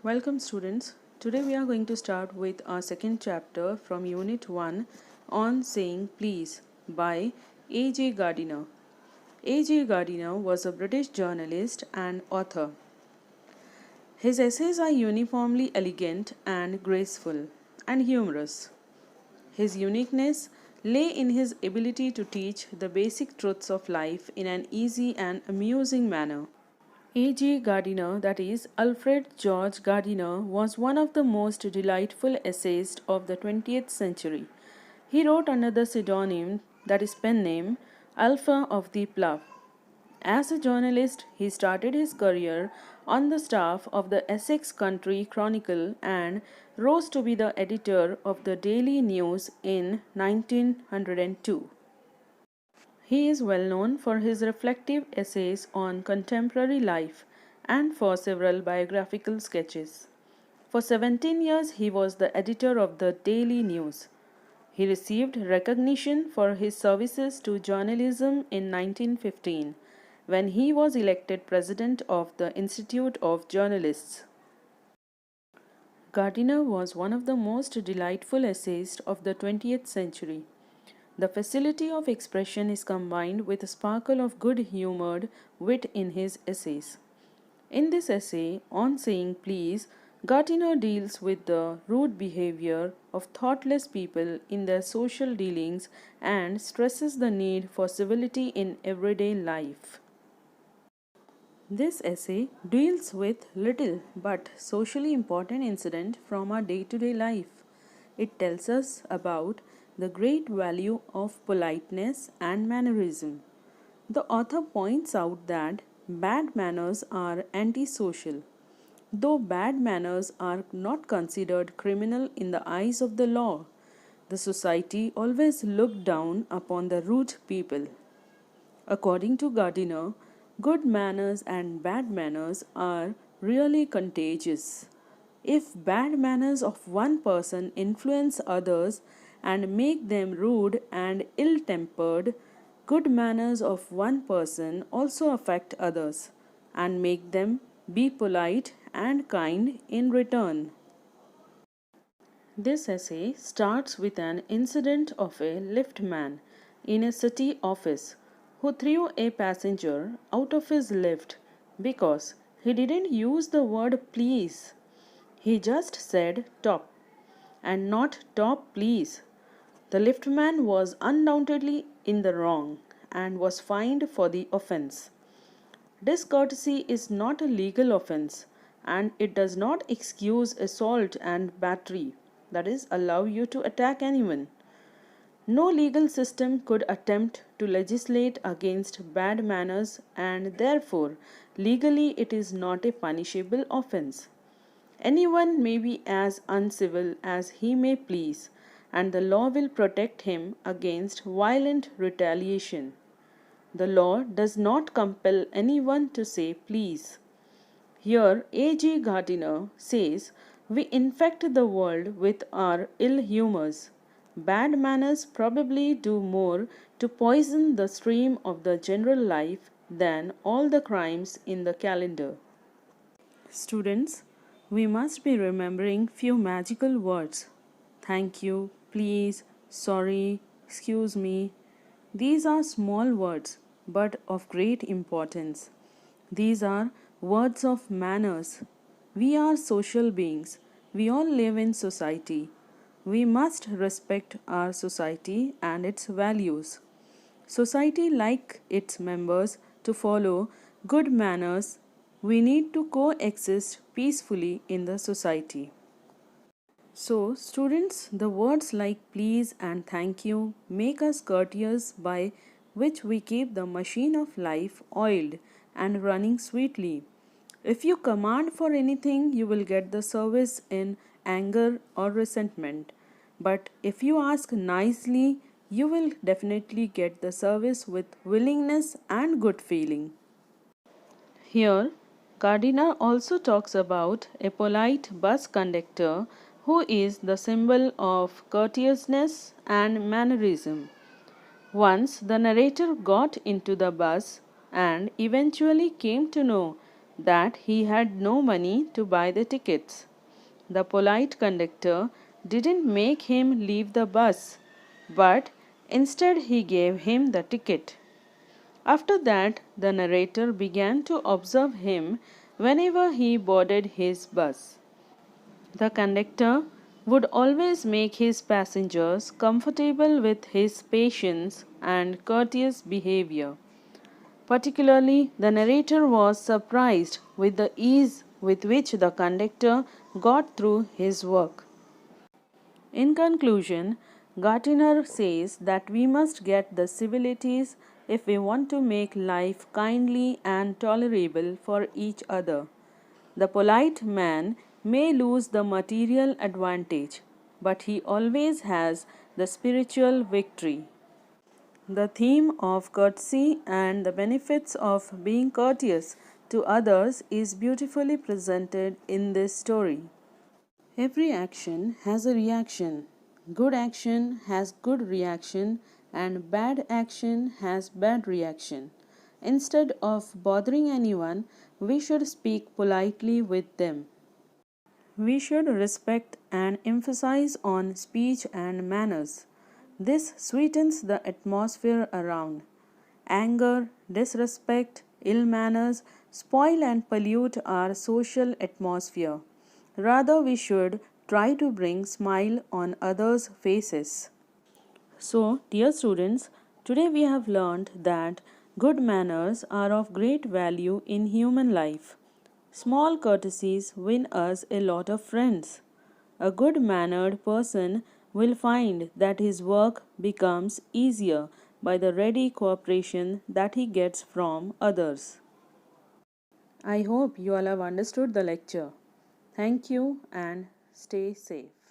Welcome students. Today we are going to start with our second chapter from Unit 1 on saying please by A.J. Gardiner. A.J. Gardiner was a British journalist and author. His essays are uniformly elegant and graceful and humorous. His uniqueness lay in his ability to teach the basic truths of life in an easy and amusing manner. A.G. Gardiner, that is, Alfred George Gardiner, was one of the most delightful essayists of the 20th century. He wrote under the pseudonym, that is, pen name, Alpha of the Plough. As a journalist, he started his career on the staff of the Essex Country Chronicle and rose to be the editor of the Daily News in 1902. He is well known for his reflective essays on contemporary life and for several biographical sketches. For 17 years, he was the editor of the Daily News. He received recognition for his services to journalism in 1915 when he was elected president of the Institute of Journalists. Gardiner was one of the most delightful essayists of the 20th century. The facility of expression is combined with a sparkle of good humored wit in his essays. In this essay, on saying please, Gardiner deals with the rude behavior of thoughtless people in their social dealings and stresses the need for civility in everyday life. This essay deals with little but socially important incident from our day-to-day life. It tells us about the great value of politeness and mannerism. The author points out that bad manners are antisocial. Though bad manners are not considered criminal in the eyes of the law, the society always looked down upon the rude people. According to Gardiner, good manners and bad manners are really contagious. If bad manners of one person influence others and make them rude and ill tempered, good manners of one person also affect others and make them be polite and kind in return. This essay starts with an incident of a liftman in a city office who threw a passenger out of his lift because he didn't use the word please. He just said top and not top please. The liftman was undoubtedly in the wrong and was fined for the offense. Discourtesy is not a legal offense and it does not excuse assault and battery, that is, allow you to attack anyone. No legal system could attempt to legislate against bad manners and therefore legally it is not a punishable offense. Anyone may be as uncivil as he may please, and the law will protect him against violent retaliation. The law does not compel anyone to say please. Here, A.G. Gardiner says, we infect the world with our ill humors. Bad manners probably do more to poison the stream of the general life than all the crimes in the calendar. Students, we must be remembering few magical words. Thank you, please, sorry, excuse me. These are small words but of great importance. These are words of manners. We are social beings. We all live in society. We must respect our society and its values. Society like its members to follow good manners. We need to coexist peacefully in the society. So, students, the words like please and thank you make us courteous by which we keep the machine of life oiled and running sweetly. If you command for anything, you will get the service in anger or resentment. But if you ask nicely, you will definitely get the service with willingness and good feeling. Here, Gardiner also talks about a polite bus conductor who is the symbol of courteousness and mannerism. Once the narrator got into the bus and eventually came to know that he had no money to buy the tickets. The polite conductor didn't make him leave the bus, but instead he gave him the ticket. After that, the narrator began to observe him whenever he boarded his bus. The conductor would always make his passengers comfortable with his patience and courteous behavior. Particularly, the narrator was surprised with the ease with which the conductor got through his work. In conclusion, Gardiner says that we must get the civilities if we want to make life kindly and tolerable for each other. The polite man may lose the material advantage, but he always has the spiritual victory. The theme of courtesy and the benefits of being courteous to others is beautifully presented in this story. Every action has a reaction. Good action has good reaction and bad action has bad reaction. Instead of bothering anyone, we should speak politely with them. We should respect and emphasize on speech and manners. This sweetens the atmosphere around. Anger, disrespect, ill manners spoil and pollute our social atmosphere. Rather, we should try to bring smile on others' faces. So, dear students, today we have learned that good manners are of great value in human life. Small courtesies win us a lot of friends. A good mannered person will find that his work becomes easier by the ready cooperation that he gets from others. I hope you all have understood the lecture. Thank you and stay safe.